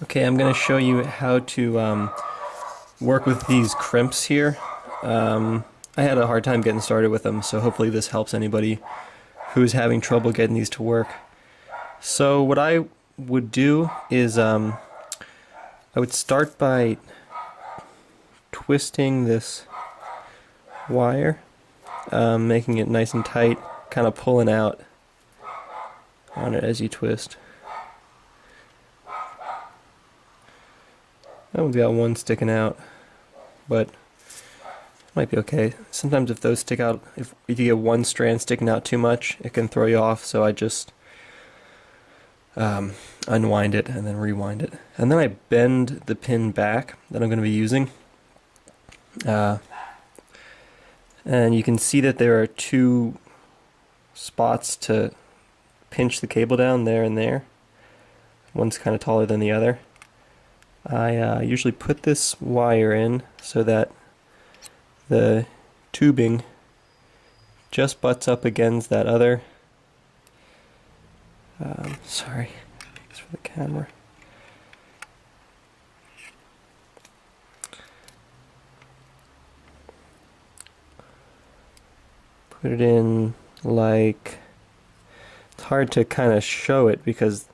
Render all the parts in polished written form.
Okay, I'm going to show you how to work with these crimps here. I had a hard time getting started with them, so hopefully this helps anybody who's having trouble getting these to work. So what I would do is I would start by twisting this wire, making it nice and tight, kind of pulling out on it as you twist. That one's got one sticking out, but might be okay. Sometimes if those stick out, if you get one strand sticking out too much, it can throw you off, so I just unwind it and then rewind it. And then I bend the pin back that I'm going to be using. And you can see that there are two spots to pinch the cable down, there and there. One's kind of taller than the other. I usually put this wire in so that the tubing just butts up against that other. Sorry, it's for the camera. Put it in like, it's hard to kind of show it because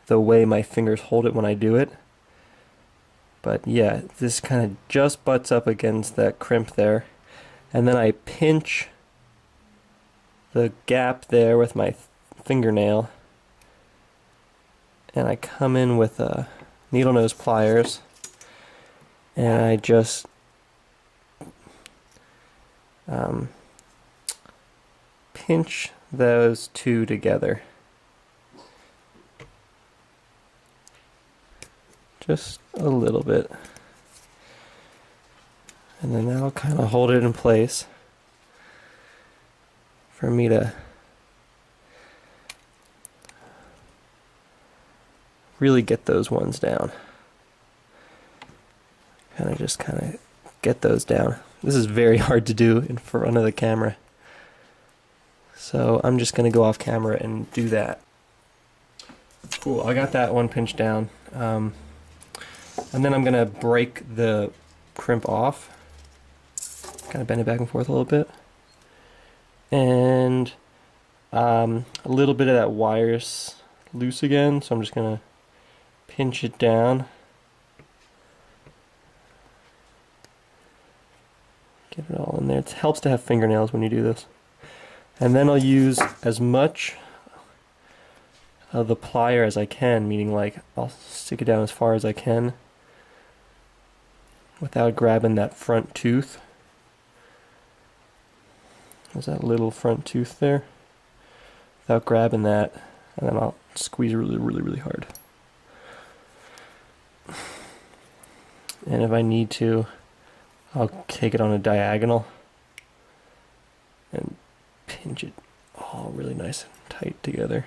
the way my fingers hold it when I do it. But yeah, this kind of just butts up against that crimp there. And then I pinch the gap there with my fingernail. And I come in with needle nose pliers. And I just pinch those two together. Just a little bit. And then that'll kind of hold it in place for me to really get those ones down. Kind of get those down. This is very hard to do in front of the camera. So I'm just going to go off camera and do that. Cool, I got that one pinched down. And then I'm going to break the crimp off, kind of bend it back and forth a little bit, and a little bit of that wire's loose again, so I'm just going to pinch it down, get it all in there. It helps to have fingernails when you do this. And then I'll use as much of the plier as I can, meaning like I'll stick it down as far as I can without grabbing that front tooth. There's that little front tooth there. Without grabbing that, and then I'll squeeze really hard. And if I need to, I'll take it on a diagonal and pinch it all really nice and tight together.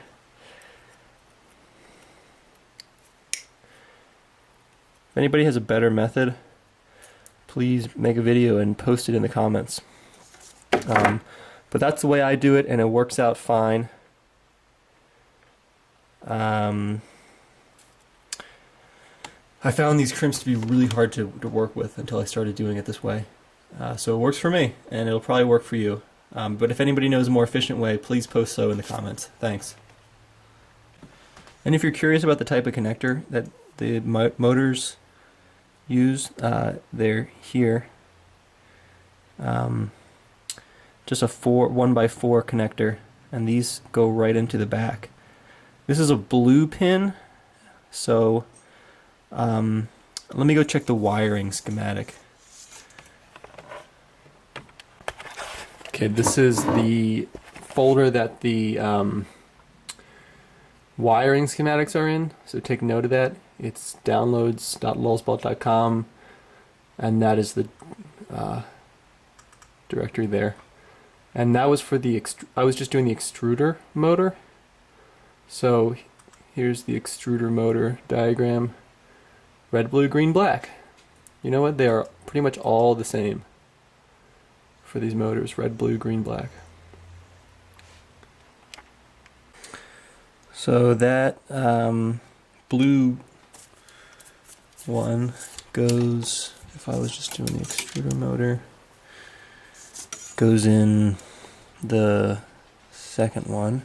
If anybody has a better method, please make a video and post it in the comments. But that's the way I do it, and it works out fine. I found these crimps to be really hard to work with until I started doing it this way. So it works for me, and it'll probably work for you. But if anybody knows a more efficient way, please post so in the comments. Thanks. And if you're curious about the type of connector that the motors use, they're here. Just a 1x4 connector, and these go right into the back. This is a blue pin, so let me go check the wiring schematic. Okay, this is the folder that the wiring schematics are in, so take note of that. It's downloads.lulzbot.com, and that is the directory there. And that was for the I was just doing the extruder motor. So here's the extruder motor diagram. Red, blue, green, black. You know what? They are pretty much all the same for these motors. Red, blue, green, black. So that blue one goes, if I was just doing the extruder motor, goes in the second one,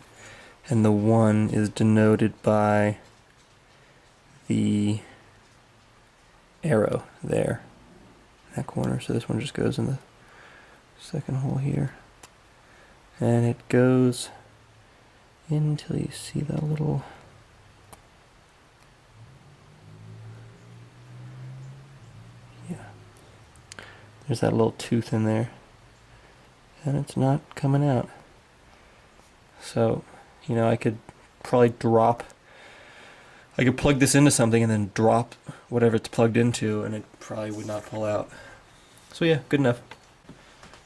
and the 1 is denoted by the arrow there, that corner. So this one just goes in the second hole here, and it goes until you see that little, yeah, there's that little tooth in there, and it's not coming out. So, you know, I could probably plug this into something and then drop whatever it's plugged into, and it probably would not pull out. So yeah, good enough.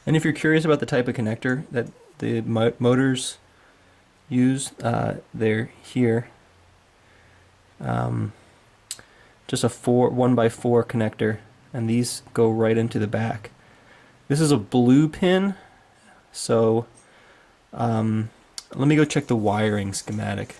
And if you're curious about the type of connector that the motors use, they're here. Just a 1x4 connector, and these go right into the back. This is a blue pin, so let me go check the wiring schematic.